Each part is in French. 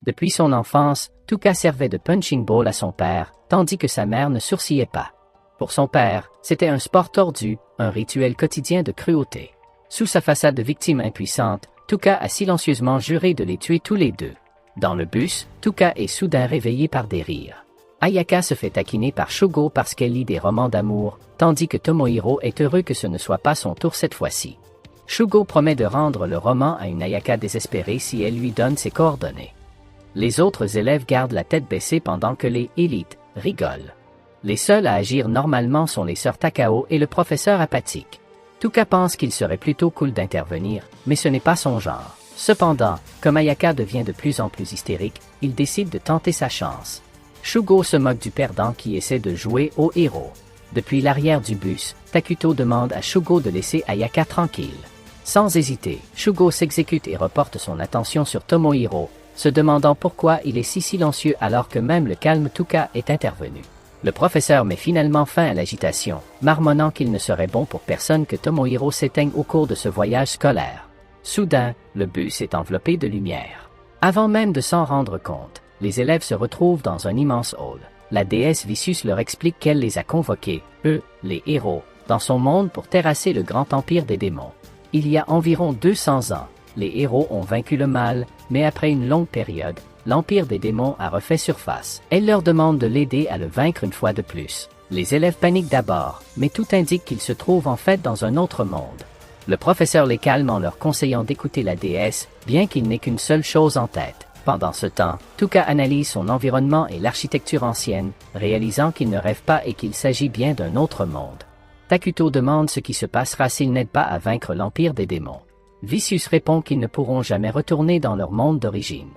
Depuis son enfance, Tuka servait de punching ball à son père, tandis que sa mère ne sourcillait pas. Pour son père, c'était un sport tordu, un rituel quotidien de cruauté. Sous sa façade de victime impuissante, Tuka a silencieusement juré de les tuer tous les deux. Dans le bus, Tuka est soudain réveillé par des rires. Ayaka se fait taquiner par Shugo parce qu'elle lit des romans d'amour, tandis que Tomohiro est heureux que ce ne soit pas son tour cette fois-ci. Shugo promet de rendre le roman à une Ayaka désespérée si elle lui donne ses coordonnées. Les autres élèves gardent la tête baissée pendant que les élites rigolent. Les seuls à agir normalement sont les sœurs Takao et le professeur apathique. Tuka pense qu'il serait plutôt cool d'intervenir, mais ce n'est pas son genre. Cependant, comme Ayaka devient de plus en plus hystérique, il décide de tenter sa chance. Shugo se moque du perdant qui essaie de jouer au héros. Depuis l'arrière du bus, Takuto demande à Shugo de laisser Ayaka tranquille. Sans hésiter, Shugo s'exécute et reporte son attention sur Tomohiro, se demandant pourquoi il est si silencieux alors que même le calme Tuka est intervenu. Le professeur met finalement fin à l'agitation, marmonnant qu'il ne serait bon pour personne que Tomohiro s'éteigne au cours de ce voyage scolaire. Soudain, le bus est enveloppé de lumière. Avant même de s'en rendre compte, les élèves se retrouvent dans un immense hall. La déesse Vicious leur explique qu'elle les a convoqués, eux, les héros, dans son monde pour terrasser le grand empire des démons. Il y a environ 200 ans, les héros ont vaincu le mal, mais après une longue période, l'empire des démons a refait surface. Elle leur demande de l'aider à le vaincre une fois de plus. Les élèves paniquent d'abord, mais tout indique qu'ils se trouvent en fait dans un autre monde. Le professeur les calme en leur conseillant d'écouter la déesse, bien qu'il n'ait qu'une seule chose en tête. Pendant ce temps, Tuka analyse son environnement et l'architecture ancienne, réalisant qu'il ne rêve pas et qu'il s'agit bien d'un autre monde. Takuto demande ce qui se passera s'ils n'aident pas à vaincre l'empire des démons. Vicious répond qu'ils ne pourront jamais retourner dans leur monde d'origine.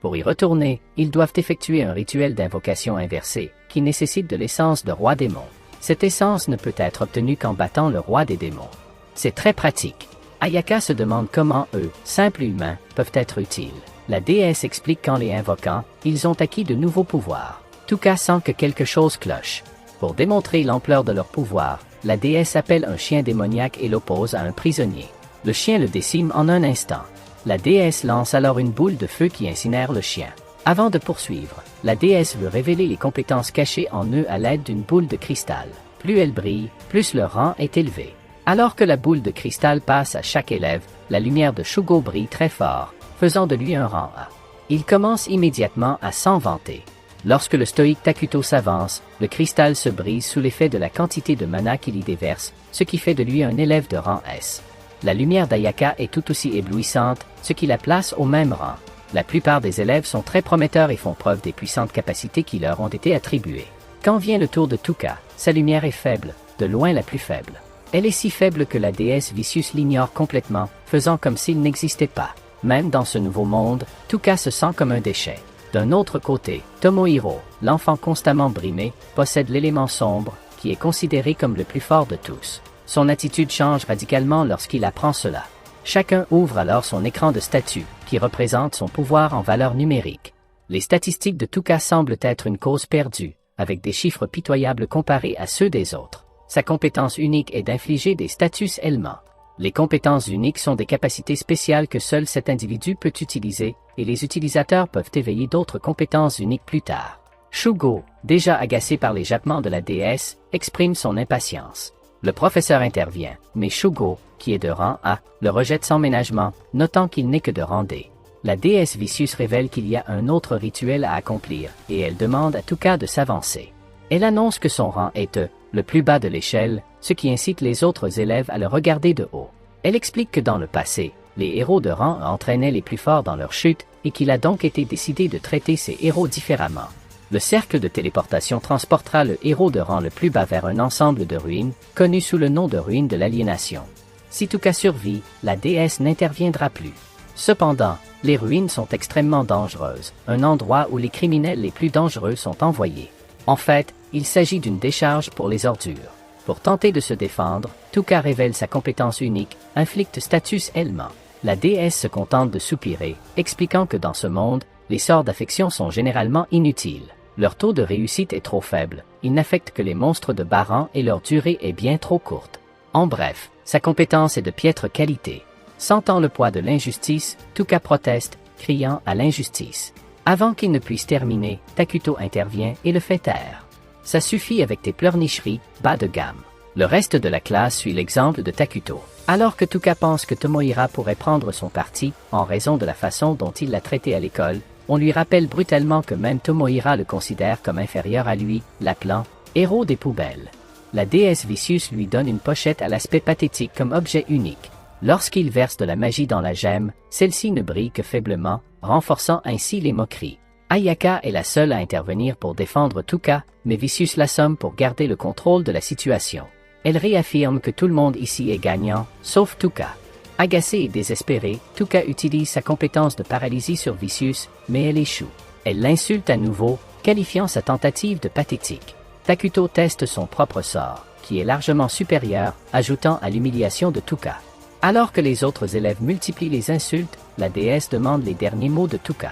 Pour y retourner, ils doivent effectuer un rituel d'invocation inversée, qui nécessite de l'essence de roi démon. Cette essence ne peut être obtenue qu'en battant le roi des démons. C'est très pratique. Ayaka se demande comment eux, simples humains, peuvent être utiles. La déesse explique qu'en les invoquant, ils ont acquis de nouveaux pouvoirs. Tuka sent que quelque chose cloche. Pour démontrer l'ampleur de leur pouvoir, la déesse appelle un chien démoniaque et l'oppose à un prisonnier. Le chien le décime en un instant. La déesse lance alors une boule de feu qui incinère le chien. Avant de poursuivre, la déesse veut révéler les compétences cachées en eux à l'aide d'une boule de cristal. Plus elle brille, plus leur rang est élevé. Alors que la boule de cristal passe à chaque élève, la lumière de Shugo brille très fort, faisant de lui un rang A. Il commence immédiatement à s'en vanter. Lorsque le stoïque Takuto s'avance, le cristal se brise sous l'effet de la quantité de mana qu'il y déverse, ce qui fait de lui un élève de rang S. La lumière d'Ayaka est tout aussi éblouissante, ce qui la place au même rang. La plupart des élèves sont très prometteurs et font preuve des puissantes capacités qui leur ont été attribuées. Quand vient le tour de Tuka, sa lumière est faible, de loin la plus faible. Elle est si faible que la déesse Vicious l'ignore complètement, faisant comme s'il n'existait pas. Même dans ce nouveau monde, Tuka se sent comme un déchet. D'un autre côté, Tomohiro, l'enfant constamment brimé, possède l'élément sombre, qui est considéré comme le plus fort de tous. Son attitude change radicalement lorsqu'il apprend cela. Chacun ouvre alors son écran de statut, qui représente son pouvoir en valeur numérique. Les statistiques de Tuka semblent être une cause perdue, avec des chiffres pitoyables comparés à ceux des autres. Sa compétence unique est d'infliger des status ailments. Les compétences uniques sont des capacités spéciales que seul cet individu peut utiliser, et les utilisateurs peuvent éveiller d'autres compétences uniques plus tard. Shugo, déjà agacé par les jappements de la déesse, exprime son impatience. Le professeur intervient, mais Shugo, qui est de rang A, le rejette sans ménagement, notant qu'il n'est que de rang D. La déesse Vicious révèle qu'il y a un autre rituel à accomplir, et elle demande à Tuka de s'avancer. Elle annonce que son rang est le plus bas de l'échelle, ce qui incite les autres élèves à le regarder de haut. Elle explique que dans le passé, les héros de rang entraînaient les plus forts dans leur chute, et qu'il a donc été décidé de traiter ces héros différemment. Le cercle de téléportation transportera le héros de rang le plus bas vers un ensemble de ruines, connu sous le nom de ruines de l'aliénation. Si Tuka survit, la déesse n'interviendra plus. Cependant, les ruines sont extrêmement dangereuses, un endroit où les criminels les plus dangereux sont envoyés. En fait, il s'agit d'une décharge pour les ordures. Pour tenter de se défendre, Tuka révèle sa compétence unique, inflicte status ailment. La déesse se contente de soupirer, expliquant que dans ce monde, les sorts d'affection sont généralement inutiles. Leur taux de réussite est trop faible, ils n'affectent que les monstres de bas rang et leur durée est bien trop courte. En bref, sa compétence est de piètre qualité. Sentant le poids de l'injustice, Tuka proteste, criant à l'injustice. Avant qu'il ne puisse terminer, Takuto intervient et le fait taire. Ça suffit avec tes pleurnicheries, bas de gamme. Le reste de la classe suit l'exemple de Takuto. Alors que Tuka pense que Tomohira pourrait prendre son parti, en raison de la façon dont il l'a traité à l'école, on lui rappelle brutalement que même Tomohira le considère comme inférieur à lui, l'appelant « héros des poubelles ». La déesse Vicious lui donne une pochette à l'aspect pathétique comme objet unique. Lorsqu'il verse de la magie dans la gemme, celle-ci ne brille que faiblement, renforçant ainsi les moqueries. Ayaka est la seule à intervenir pour défendre Tuka, mais Vicious l'assomme pour garder le contrôle de la situation. Elle réaffirme que tout le monde ici est gagnant, sauf Tuka. Agacée et désespérée, Tuka utilise sa compétence de paralysie sur Vicious, mais elle échoue. Elle l'insulte à nouveau, qualifiant sa tentative de pathétique. Takuto teste son propre sort, qui est largement supérieur, ajoutant à l'humiliation de Tuka. Alors que les autres élèves multiplient les insultes, la déesse demande les derniers mots de Tuka.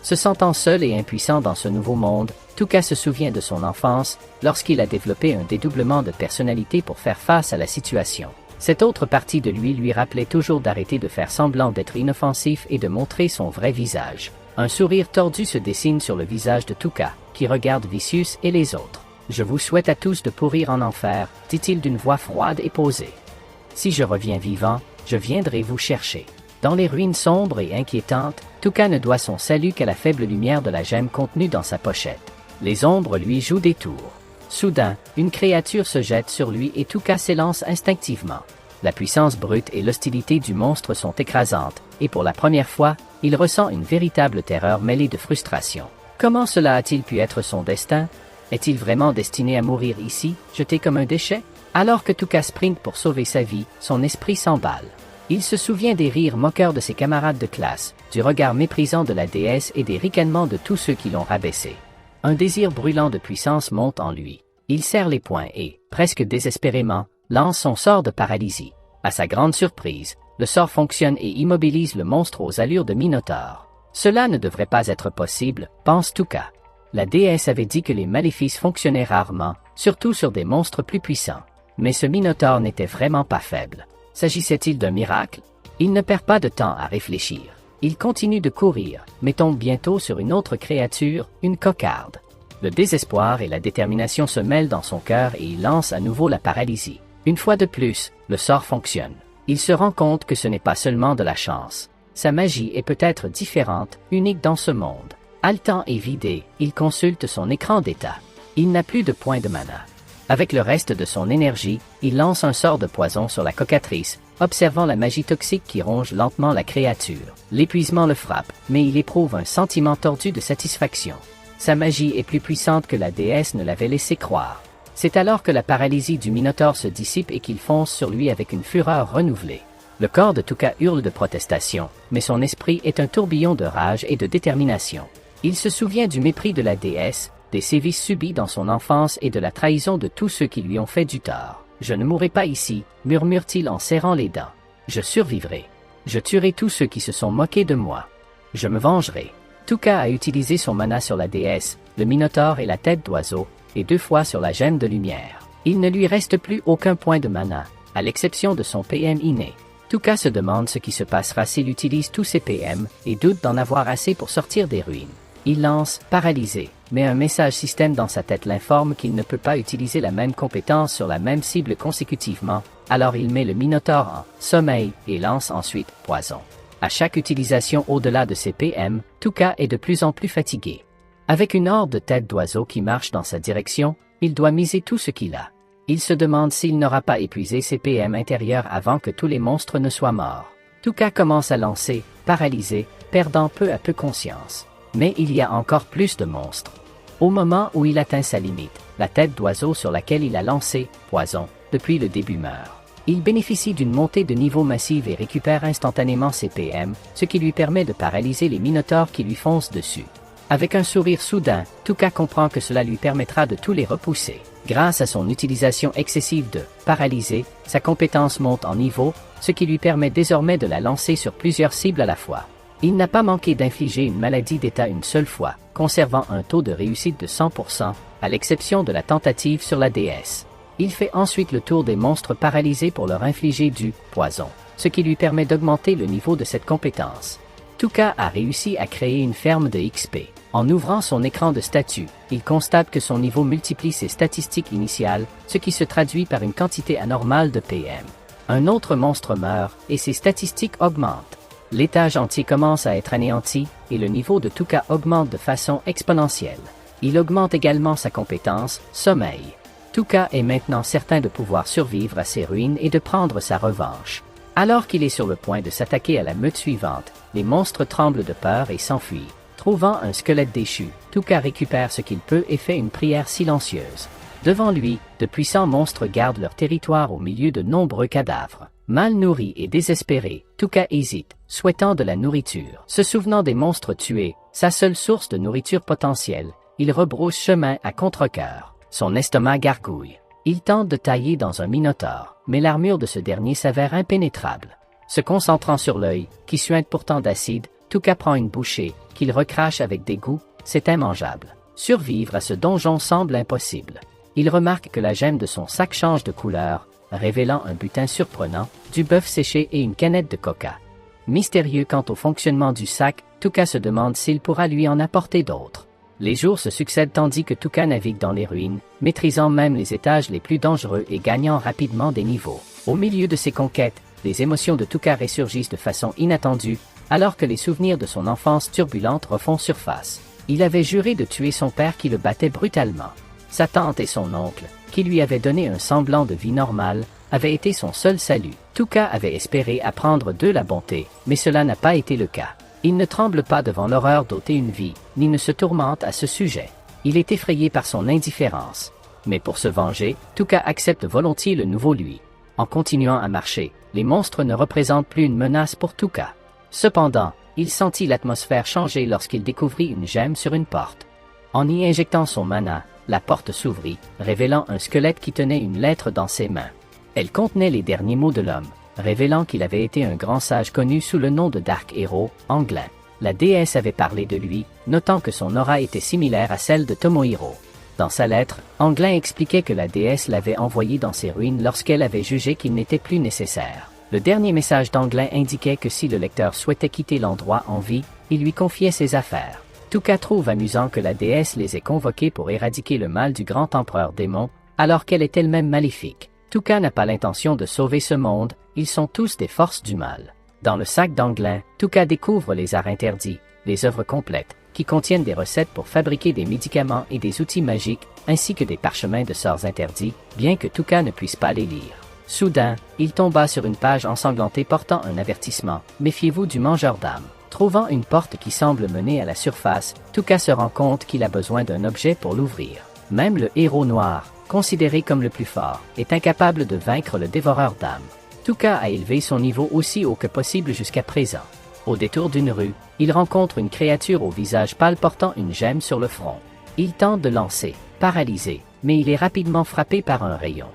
Se sentant seul et impuissant dans ce nouveau monde, Tuka se souvient de son enfance, lorsqu'il a développé un dédoublement de personnalité pour faire face à la situation. Cette autre partie de lui rappelait toujours d'arrêter de faire semblant d'être inoffensif et de montrer son vrai visage. Un sourire tordu se dessine sur le visage de Tuka, qui regarde Vicious et les autres. « Je vous souhaite à tous de pourrir en enfer », dit-il d'une voix froide et posée. « Si je reviens vivant, je viendrai vous chercher. » Dans les ruines sombres et inquiétantes, Tuka ne doit son salut qu'à la faible lumière de la gemme contenue dans sa pochette. Les ombres lui jouent des tours. Soudain, une créature se jette sur lui et Tuka s'élance instinctivement. La puissance brute et l'hostilité du monstre sont écrasantes, et pour la première fois, il ressent une véritable terreur mêlée de frustration. Comment cela a-t-il pu être son destin? Est-il vraiment destiné à mourir ici, jeté comme un déchet? Alors que Tuka sprinte pour sauver sa vie, son esprit s'emballe. Il se souvient des rires moqueurs de ses camarades de classe, du regard méprisant de la déesse et des ricanements de tous ceux qui l'ont rabaissé. Un désir brûlant de puissance monte en lui. Il serre les poings et, presque désespérément, lance son sort de paralysie. À sa grande surprise, le sort fonctionne et immobilise le monstre aux allures de Minotaure. Cela ne devrait pas être possible, pense Tuka. La déesse avait dit que les maléfices fonctionnaient rarement, surtout sur des monstres plus puissants. Mais ce Minotaure n'était vraiment pas faible. S'agissait-il d'un miracle? Il ne perd pas de temps à réfléchir. Il continue de courir, mais tombe bientôt sur une autre créature, une cocarde. Le désespoir et la détermination se mêlent dans son cœur et il lance à nouveau la paralysie. Une fois de plus, le sort fonctionne. Il se rend compte que ce n'est pas seulement de la chance. Sa magie est peut-être différente, unique dans ce monde. Haletant et vidé, il consulte son écran d'état. Il n'a plus de points de mana. Avec le reste de son énergie, il lance un sort de poison sur la cocatrice, observant la magie toxique qui ronge lentement la créature. L'épuisement le frappe, mais il éprouve un sentiment tordu de satisfaction. Sa magie est plus puissante que la déesse ne l'avait laissé croire. C'est alors que la paralysie du Minotaure se dissipe et qu'il fonce sur lui avec une fureur renouvelée. Le corps de Tuka hurle de protestation, mais son esprit est un tourbillon de rage et de détermination. Il se souvient du mépris de la déesse, des sévices subis dans son enfance et de la trahison de tous ceux qui lui ont fait du tort. « Je ne mourrai pas ici », murmure-t-il en serrant les dents. « Je survivrai. Je tuerai tous ceux qui se sont moqués de moi. Je me vengerai. » Tuka a utilisé son mana sur la déesse, le Minotaure et la tête d'oiseau, et 2 fois sur la gemme de lumière. Il ne lui reste plus aucun point de mana, à l'exception de son PM inné. Tuka se demande ce qui se passera s'il utilise tous ses PM, et doute d'en avoir assez pour sortir des ruines. Il lance « paralysé », mais un message système dans sa tête l'informe qu'il ne peut pas utiliser la même compétence sur la même cible consécutivement, alors il met le Minotaure en « sommeil » et lance ensuite « poison ». À chaque utilisation au-delà de ses PM, Tuka est de plus en plus fatigué. Avec une horde de têtes d'oiseaux qui marche dans sa direction, il doit miser tout ce qu'il a. Il se demande s'il n'aura pas épuisé ses PM intérieurs avant que tous les monstres ne soient morts. Tuka commence à lancer, paralysé, perdant peu à peu conscience. Mais il y a encore plus de monstres. Au moment où il atteint sa limite, la tête d'oiseau sur laquelle il a lancé « poison » depuis le début meurt. Il bénéficie d'une montée de niveau massive et récupère instantanément ses PM, ce qui lui permet de paralyser les minotaures qui lui foncent dessus. Avec un sourire soudain, Tuka comprend que cela lui permettra de tous les repousser. Grâce à son utilisation excessive de « paralyser », sa compétence monte en niveau, ce qui lui permet désormais de la lancer sur plusieurs cibles à la fois. Il n'a pas manqué d'infliger une maladie d'état une seule fois, conservant un taux de réussite de 100%, à l'exception de la tentative sur la déesse. Il fait ensuite le tour des monstres paralysés pour leur infliger du « poison », ce qui lui permet d'augmenter le niveau de cette compétence. Tuka a réussi à créer une ferme de XP. En ouvrant son écran de statut, il constate que son niveau multiplie ses statistiques initiales, ce qui se traduit par une quantité anormale de PM. Un autre monstre meurt, et ses statistiques augmentent. L'étage entier commence à être anéanti, et le niveau de Tuka augmente de façon exponentielle. Il augmente également sa compétence, sommeil. Tuka est maintenant certain de pouvoir survivre à ces ruines et de prendre sa revanche. Alors qu'il est sur le point de s'attaquer à la meute suivante, les monstres tremblent de peur et s'enfuient. Trouvant un squelette déchu, Tuka récupère ce qu'il peut et fait une prière silencieuse. Devant lui, de puissants monstres gardent leur territoire au milieu de nombreux cadavres. Mal nourri et désespéré, Tuka hésite, souhaitant de la nourriture. Se souvenant des monstres tués, sa seule source de nourriture potentielle, il rebrousse chemin à contre-cœur. Son estomac gargouille. Il tente de tailler dans un minotaure, mais l'armure de ce dernier s'avère impénétrable. Se concentrant sur l'œil, qui suinte pourtant d'acide, Tuka prend une bouchée, qu'il recrache avec dégoût, c'est immangeable. Survivre à ce donjon semble impossible. Il remarque que la gemme de son sac change de couleur, révélant un butin surprenant, du bœuf séché et une canette de coca. Mystérieux quant au fonctionnement du sac, Tuka se demande s'il pourra lui en apporter d'autres. Les jours se succèdent tandis que Tuka navigue dans les ruines, maîtrisant même les étages les plus dangereux et gagnant rapidement des niveaux. Au milieu de ses conquêtes, les émotions de Tuka ressurgissent de façon inattendue, alors que les souvenirs de son enfance turbulente refont surface. Il avait juré de tuer son père qui le battait brutalement. Sa tante et son oncle, qui lui avaient donné un semblant de vie normale, avaient été son seul salut. Tuka avait espéré apprendre d'eux la bonté, mais cela n'a pas été le cas. Il ne tremble pas devant l'horreur d'ôter une vie, ni ne se tourmente à ce sujet. Il est effrayé par son indifférence. Mais pour se venger, Tuka accepte volontiers le nouveau lui. En continuant à marcher, les monstres ne représentent plus une menace pour Tuka. Cependant, il sentit l'atmosphère changer lorsqu'il découvrit une gemme sur une porte. En y injectant son mana, la porte s'ouvrit, révélant un squelette qui tenait une lettre dans ses mains. Elle contenait les derniers mots de l'homme, révélant qu'il avait été un grand sage connu sous le nom de Dark Hero, Anglin. La déesse avait parlé de lui, notant que son aura était similaire à celle de Tomohiro. Dans sa lettre, Anglin expliquait que la déesse l'avait envoyé dans ses ruines lorsqu'elle avait jugé qu'il n'était plus nécessaire. Le dernier message d'Anglin indiquait que si le lecteur souhaitait quitter l'endroit en vie, il lui confiait ses affaires. Tuka trouve amusant que la déesse les ait convoqués pour éradiquer le mal du grand empereur démon, alors qu'elle est elle-même maléfique. Tuka n'a pas l'intention de sauver ce monde, ils sont tous des forces du mal. Dans le sac d'Anglin, Tuka découvre les arts interdits, les œuvres complètes, qui contiennent des recettes pour fabriquer des médicaments et des outils magiques, ainsi que des parchemins de sorts interdits, bien que Tuka ne puisse pas les lire. Soudain, il tomba sur une page ensanglantée portant un avertissement, « Méfiez-vous du mangeur d'âmes ». Trouvant une porte qui semble mener à la surface, Tuka se rend compte qu'il a besoin d'un objet pour l'ouvrir. Même le héros noir, considéré comme le plus fort, est incapable de vaincre le dévoreur d'âmes. Tuka a élevé son niveau aussi haut que possible jusqu'à présent. Au détour d'une rue, il rencontre une créature au visage pâle portant une gemme sur le front. Il tente de lancer, paralysé, mais il est rapidement frappé par un rayon.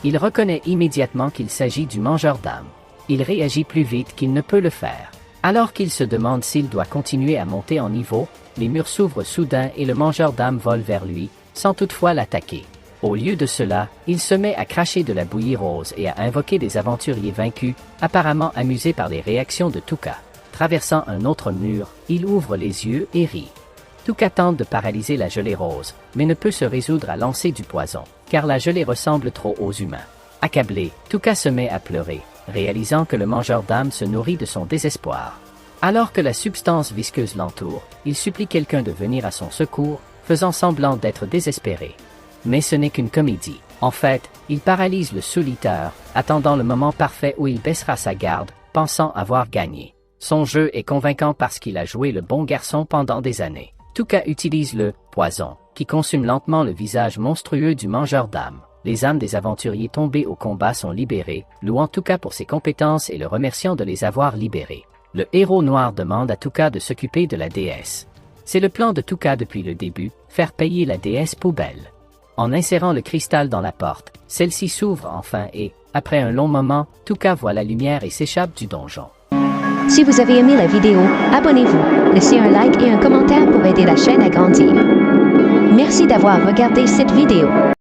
Il reconnaît immédiatement qu'il s'agit du mangeur d'âmes. Il réagit plus vite qu'il ne peut le faire. Alors qu'il se demande s'il doit continuer à monter en niveau, les murs s'ouvrent soudain et le mangeur d'âmes vole vers lui, sans toutefois l'attaquer. Au lieu de cela, il se met à cracher de la bouillie rose et à invoquer des aventuriers vaincus, apparemment amusés par les réactions de Tuka. Traversant un autre mur, il ouvre les yeux et rit. Tuka tente de paralyser la gelée rose, mais ne peut se résoudre à lancer du poison, car la gelée ressemble trop aux humains. Accablé, Tuka se met à pleurer, réalisant que le mangeur d'âmes se nourrit de son désespoir. Alors que la substance visqueuse l'entoure, il supplie quelqu'un de venir à son secours, faisant semblant d'être désespéré. Mais ce n'est qu'une comédie. En fait, il paralyse le souliteur, attendant le moment parfait où il baissera sa garde, pensant avoir gagné. Son jeu est convaincant parce qu'il a joué le bon garçon pendant des années. Tuka utilise le « poison », qui consume lentement le visage monstrueux du mangeur d'âmes. Les âmes des aventuriers tombés au combat sont libérées, louant Tuka pour ses compétences et le remerciant de les avoir libérés. Le héros noir demande à Tuka de s'occuper de la déesse. C'est le plan de Tuka depuis le début, faire payer la déesse poubelle. En insérant le cristal dans la porte, celle-ci s'ouvre enfin et, après un long moment, Tuka voit la lumière et s'échappe du donjon. Si vous avez aimé la vidéo, abonnez-vous, laissez un like et un commentaire pour aider la chaîne à grandir. Merci d'avoir regardé cette vidéo.